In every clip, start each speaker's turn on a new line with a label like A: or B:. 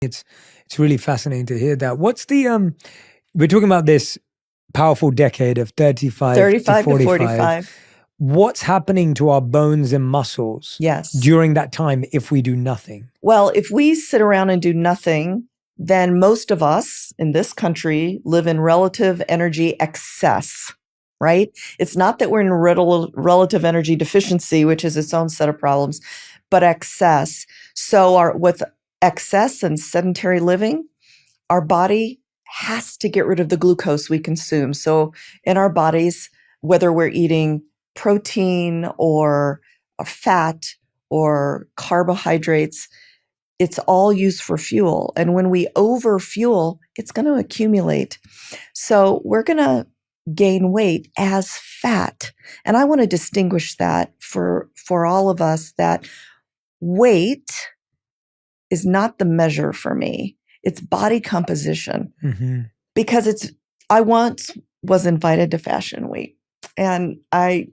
A: It's really fascinating to hear that. What's the we're talking about this powerful decade of 35 to 45. What's happening to our bones and muscles during that time if we do nothing?
B: Well, if we sit around and do nothing, then most of us in this country live in relative energy excess, right? It's not that we're in relative energy deficiency, which is its own set of problems, but excess. So with excess and sedentary living, our body has to get rid of the glucose we consume. So in our bodies, whether we're eating protein or fat or carbohydrates, it's all used for fuel. And when we overfuel, it's going to accumulate. So we're going to gain weight as fat. And I want to distinguish that for all of us, that weight is not the measure for me. It's body composition.
A: Mm-hmm.
B: Because I once was invited to Fashion Week, and I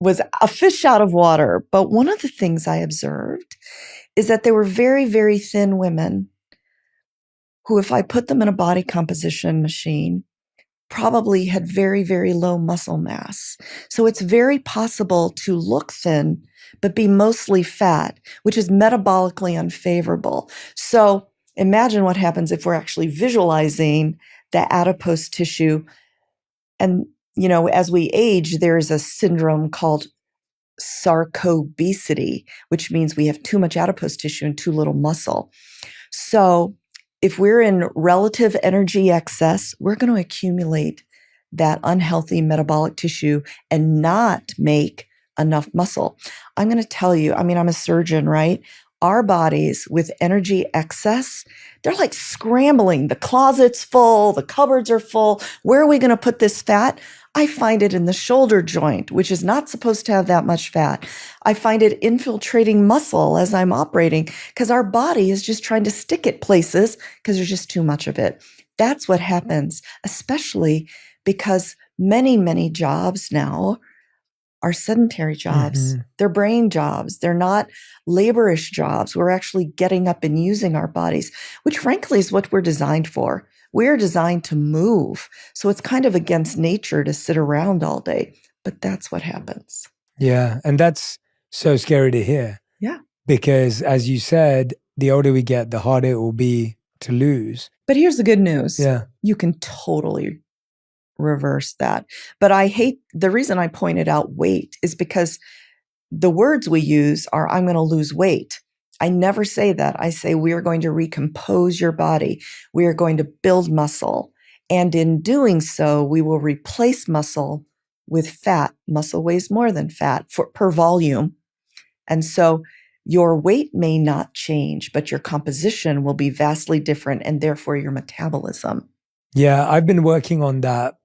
B: was a fish out of water. But one of the things I observed is that there were very, very thin women who, if I put them in a body composition machine, probably had very, very low muscle mass. So it's very possible to look thin, but be mostly fat, which is metabolically unfavorable. So imagine what happens if we're actually visualizing the adipose tissue. And, as we age, there's a syndrome called sarcobesity, which means we have too much adipose tissue and too little muscle. So if we're in relative energy excess, we're going to accumulate that unhealthy metabolic tissue and not make enough muscle. I'm going to tell you, I'm a surgeon, right? Our bodies with energy excess, they're like scrambling. The closet's full, the cupboards are full. Where are we going to put this fat? I find it in the shoulder joint, which is not supposed to have that much fat. I find it infiltrating muscle as I'm operating because our body is just trying to stick it places because there's just too much of it. That's what happens, especially because many, many jobs now are sedentary jobs. Mm-hmm. They're brain jobs. They're not laborious jobs. We're actually getting up and using our bodies, which frankly is what we're designed for. We're designed to move. So it's kind of against nature to sit around all day, but that's what happens.
A: Yeah. And that's so scary to hear.
B: Yeah.
A: Because as you said, the older we get, the harder it will be to lose.
B: But here's the good news.
A: Yeah.
B: You can totally reverse that. But the reason I pointed out weight is because the words we use are, I'm going to lose weight. I never say that. I say, we are going to recompose your body. We are going to build muscle. And in doing so, we will replace muscle with fat. Muscle weighs more than fat per volume. And so your weight may not change, but your composition will be vastly different, and therefore your metabolism.
A: Yeah, I've been working on that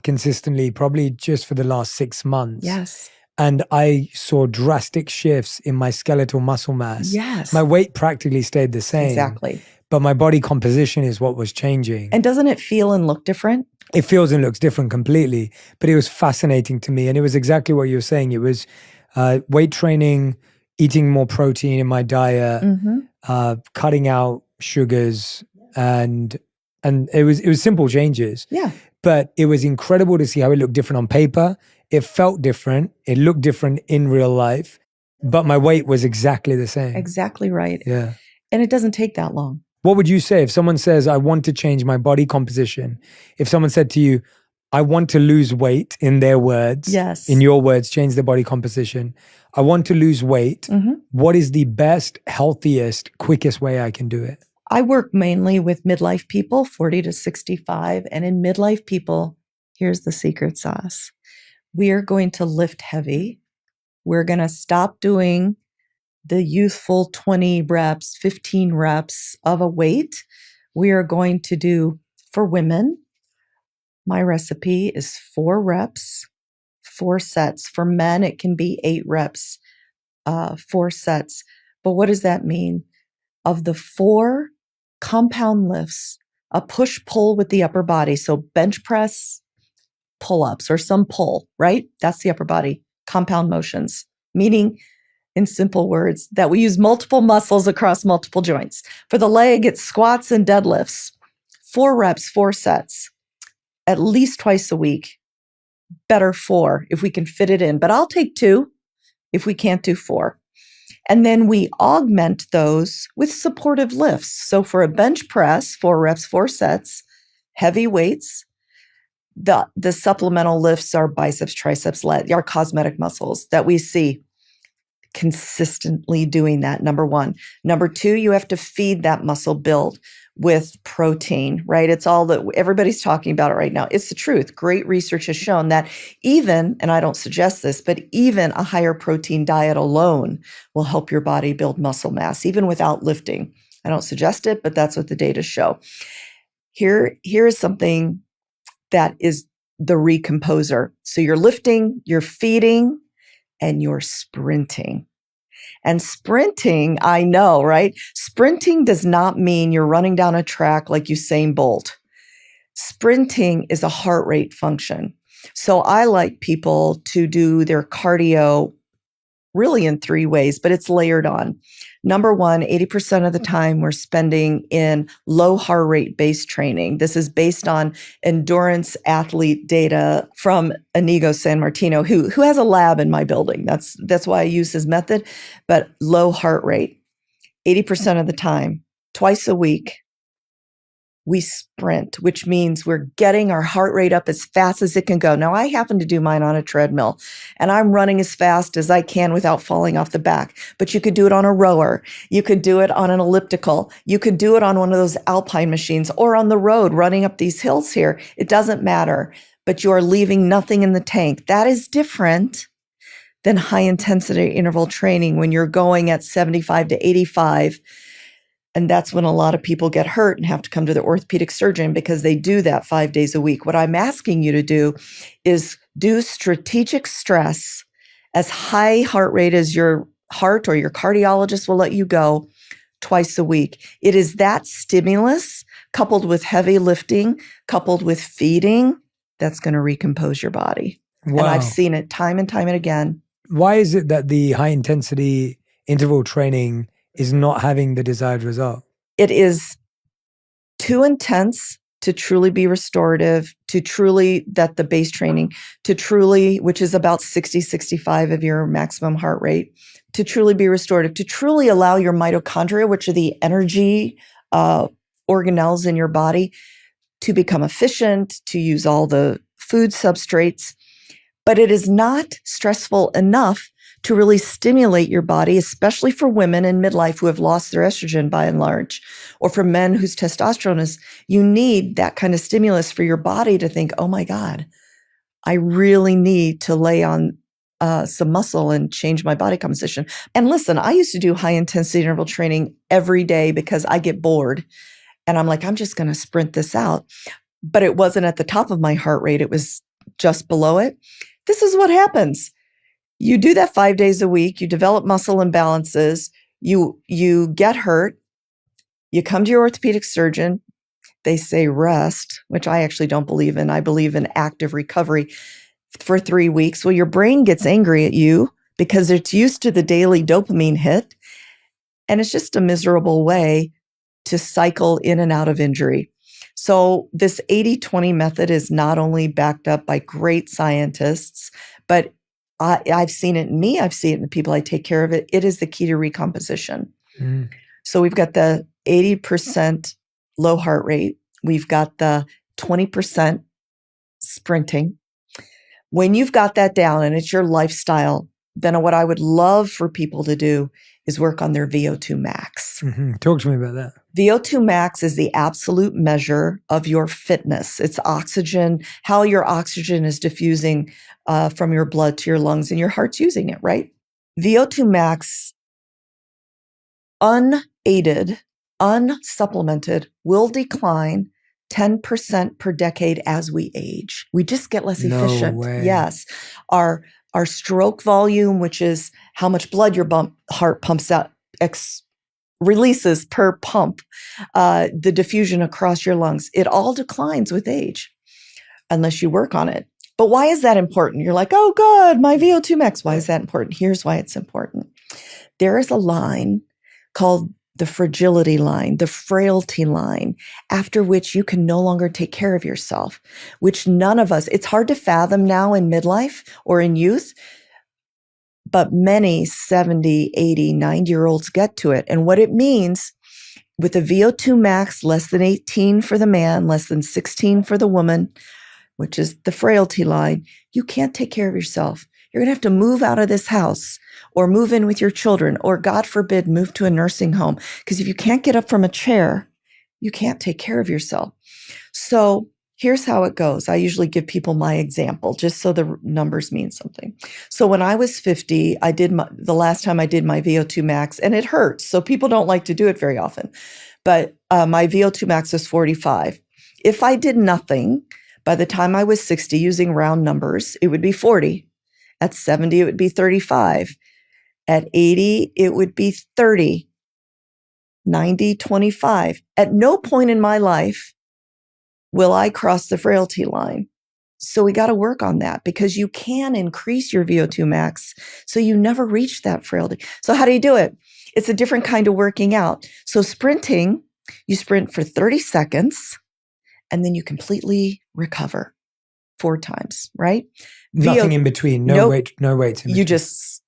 A: consistently, probably just for the last 6 months.
B: Yes.
A: And I saw drastic shifts in my skeletal muscle mass.
B: Yes.
A: My weight practically stayed the same.
B: Exactly.
A: But my body composition is what was changing.
B: And doesn't it feel and look different?
A: It feels and looks different completely. But it was fascinating to me. And it was exactly what you were saying. It was weight training, eating more protein in my diet, cutting out sugars, and it was simple changes.
B: Yeah.
A: But it was incredible to see how it looked different on paper. It felt different. It looked different in real life. But my weight was exactly the same.
B: Exactly right.
A: Yeah.
B: And it doesn't take that long.
A: What would you say if someone says, I want to change my body composition? If someone said to you, I want to lose weight, in their words,
B: yes,
A: in your words, change the body composition. I want to lose weight. What is the best, healthiest, quickest way I can do it?
B: I work mainly with midlife people, 40 to 65. And in midlife people, here's the secret sauce. We are going to lift heavy. We're going to stop doing the youthful 20 reps, 15 reps of a weight. We are going to do, for women, my recipe is 4 reps, 4 sets. For men, it can be 8 reps, 4 sets. But what does that mean? Of the 4 compound lifts, a push-pull with the upper body. So bench press, pull-ups, or some pull, right? That's the upper body, compound motions, meaning in simple words, that we use multiple muscles across multiple joints. For the leg, it's squats and deadlifts, 4 reps, 4 sets, at least twice a week. Better 4 if we can fit it in, but I'll take 2 if we can't do 4. And then we augment those with supportive lifts. So for a bench press, 4 reps, 4 sets, heavy weights. The supplemental lifts are biceps, triceps, our cosmetic muscles that we see consistently doing that, number 1. Number 2, you have to feed that muscle build with protein, right? It's all that everybody's talking about it right now. It's the truth. Great research has shown that even, and I don't suggest this, but even a higher protein diet alone will help your body build muscle mass, even without lifting. I don't suggest it, but that's what the data show. Here is something that is the recomposer. So you're lifting, you're feeding, and you're sprinting. And sprinting, I know, right? Sprinting does not mean you're running down a track like Usain Bolt. Sprinting is a heart rate function. So I like people to do their cardio really in 3 ways, but it's layered on. Number 1, 80% of the time we're spending in low heart rate based training. This is based on endurance athlete data from Inigo San Martino, who has a lab in my building. That's why I use his method, but low heart rate, 80% of the time, twice a week, we sprint, which means we're getting our heart rate up as fast as it can go. Now, I happen to do mine on a treadmill, and I'm running as fast as I can without falling off the back. But you could do it on a rower. You could do it on an elliptical. You could do it on one of those alpine machines or on the road running up these hills here. It doesn't matter, but you are leaving nothing in the tank. That is different than high intensity interval training when you're going at 75 to 85. And that's when a lot of people get hurt and have to come to the orthopedic surgeon because they do that 5 days a week. What I'm asking you to do is do strategic stress as high heart rate as your heart or your cardiologist will let you go twice a week. It is that stimulus coupled with heavy lifting, coupled with feeding, that's going to recompose your body. Wow. And I've seen it time and time and again.
A: Why is it that the high intensity interval training is not having the desired result?
B: It is too intense to truly be restorative, to truly, that the base training, to truly, which is about 60, 65 of your maximum heart rate, to truly be restorative, to truly allow your mitochondria, which are the energy organelles in your body, to become efficient, to use all the food substrates. But it is not stressful enough to really stimulate your body, especially for women in midlife who have lost their estrogen by and large, or for men whose testosterone is, you need that kind of stimulus for your body to think, oh my God, I really need to lay on some muscle and change my body composition. And listen, I used to do high intensity interval training every day because I get bored. And I'm like, I'm just going to sprint this out. But it wasn't at the top of my heart rate. It was just below it. This is what happens. You do that 5 days a week, you develop muscle imbalances, you get hurt, you come to your orthopedic surgeon, they say rest, which I actually don't believe in. I believe in active recovery for 3 weeks. Well, your brain gets angry at you because it's used to the daily dopamine hit, and it's just a miserable way to cycle in and out of injury. So this 80-20 method is not only backed up by great scientists, but I've seen it in me. I've seen it in the people I take care of. It is the key to recomposition. Mm. So we've got the 80% low heart rate. We've got the 20% sprinting. When you've got that down and it's your lifestyle, then what I would love for people to do is work on their VO2 max.
A: Mm-hmm. Talk to me about that.
B: VO2 max is the absolute measure of your fitness. It's oxygen, how your oxygen is diffusing from your blood to your lungs, and your heart's using it, right? VO2 max, unaided, unsupplemented, will decline 10% per decade as we age. We just get less efficient.
A: No way.
B: Yes. Our stroke volume, which is how much blood your heart pumps out, releases per pump, the diffusion across your lungs, it all declines with age unless you work on it. But why is that important? You're like, oh, good, my VO2 max. Why is that important? Here's why it's important. There is a line called the fragility line, the frailty line, after which you can no longer take care of yourself, which none of us, it's hard to fathom now in midlife or in youth, but many 70, 80, 90-year-olds get to it. And what it means with a VO2 max less than 18 for the man, less than 16 for the woman, which is the frailty line, you can't take care of yourself. You're going to have to move out of this house or move in with your children or, God forbid, move to a nursing home. Because if you can't get up from a chair, you can't take care of yourself. So here's how it goes. I usually give people my example just so the numbers mean something. So when I was 50, the last time I did my VO2 max, and it hurts. So people don't like to do it very often. But my VO2 max was 45. If I did nothing, by the time I was 60, using round numbers, it would be 40. At 70, it would be 35. At 80, it would be 30. 90, 25. At no point in my life will I cross the frailty line. So we got to work on that because you can increase your VO2 max so you never reach that frailty. So how do you do it? It's a different kind of working out. So sprinting, you sprint for 30 seconds and then you completely recover 4 times, right?
A: Nothing in between. No weights in between.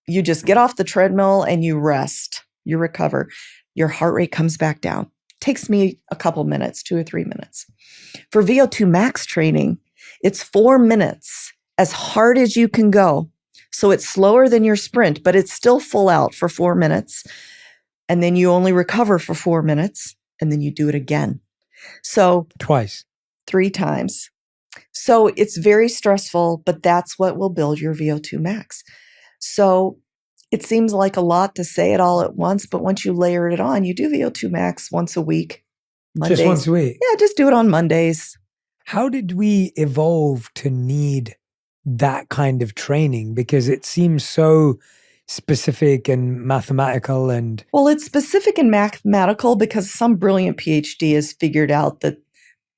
B: You just get off the treadmill and you rest. You recover. Your heart rate comes back down. Takes me a couple minutes, 2 or 3 minutes. For VO2 max training, it's 4 minutes, as hard as you can go. So it's slower than your sprint, but it's still full out for 4 minutes. And then you only recover for 4 minutes, and then you do it again. So
A: twice.
B: 3 times. So it's very stressful, but that's what will build your VO2 max. So it seems like a lot to say it all at once, but once you layer it on, you do VO2 max once a week. Mondays.
A: Just once a week?
B: Yeah, just do it on Mondays.
A: How did we evolve to need that kind of training? Because it seems so specific and mathematical and...
B: Well, it's specific and mathematical because some brilliant PhD has figured out that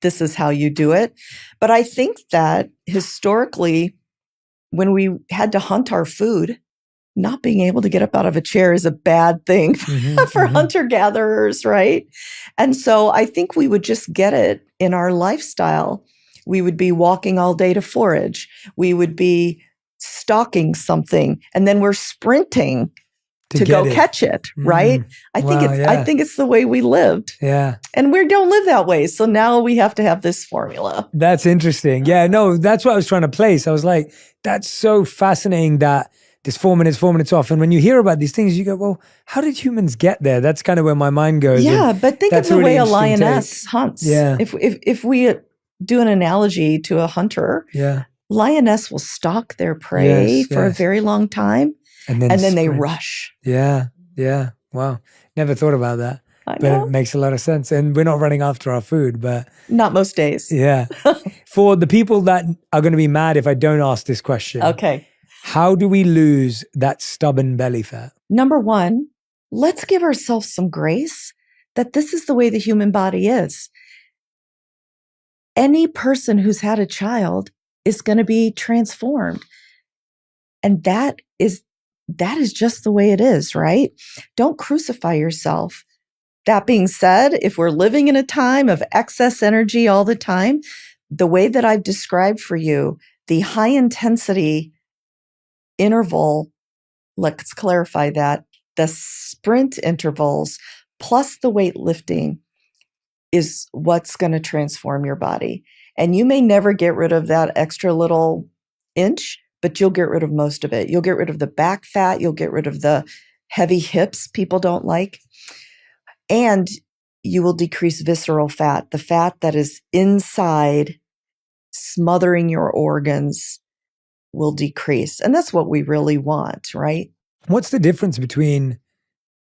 B: this is how you do it. But I think that historically, when we had to hunt our food, not being able to get up out of a chair is a bad thing for hunter-gatherers, right? And so I think we would just get it in our lifestyle. We would be walking all day to forage. We would be stalking something, and then we're sprinting to go catch it, right? I think it's the way we lived.
A: Yeah.
B: And we don't live that way. So now we have to have this formula.
A: That's interesting. Yeah, no, that's what I was trying to place. I was like, that's so fascinating that this 4 minutes off. And when you hear about these things, you go, well, how did humans get there? That's kind of where my mind goes.
B: Yeah, but think of the way a lioness hunts.
A: Yeah.
B: If we do an analogy to a hunter, lioness will stalk their prey for a very long time. And then they rush.
A: Yeah. Yeah. Wow. Never thought about that. But it makes a lot of sense. And we're not running after our food, but...
B: Not most days.
A: Yeah. For the people that are going to be mad if I don't ask this question.
B: Okay.
A: How do we lose that stubborn belly fat?
B: Number one, let's give ourselves some grace that this is the way the human body is. Any person who's had a child is going to be transformed. And that is just the way it is, right? Don't crucify yourself. That being said, if we're living in a time of excess energy all the time, the way that I've described for you, the high intensity interval, let's clarify that, the sprint intervals plus the weightlifting is what's going to transform your body. And you may never get rid of that extra little inch, but you'll get rid of most of it. You'll get rid of the back fat. You'll get rid of the heavy hips people don't like. And you will decrease visceral fat, the fat that is inside smothering your organs will decrease. And that's what we really want, right?
A: What's the difference between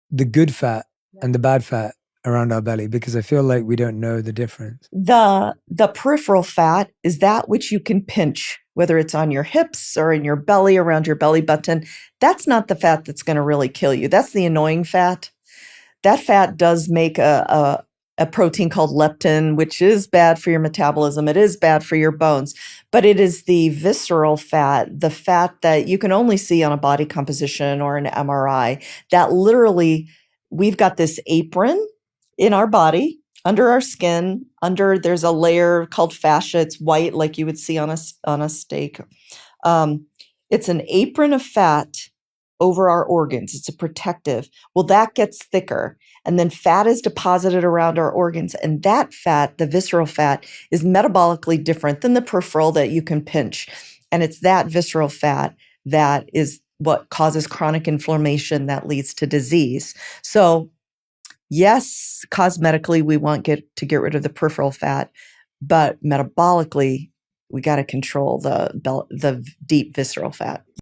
A: the good fat and the bad fat around our belly? Because I feel like we don't know the difference.
B: The peripheral fat is that which you can pinch, whether it's on your hips or in your belly, around your belly button. That's not the fat that's going to really kill you. That's the annoying fat. That fat does make a protein called leptin, which is bad for your metabolism. It is bad for your bones. But it is the visceral fat, the fat that you can only see on a body composition or an MRI, that literally we've got this apron in our body, under our skin, there's a layer called fascia. It's white like you would see on a steak. It's an apron of fat over our organs. It's a protective. Well, that gets thicker, and then fat is deposited around our organs. And that fat, the visceral fat, is metabolically different than the peripheral that you can pinch. And it's that visceral fat that is what causes chronic inflammation that leads to disease. So yes, cosmetically, we want to get rid of the peripheral fat, but metabolically, we got to control the deep visceral fat.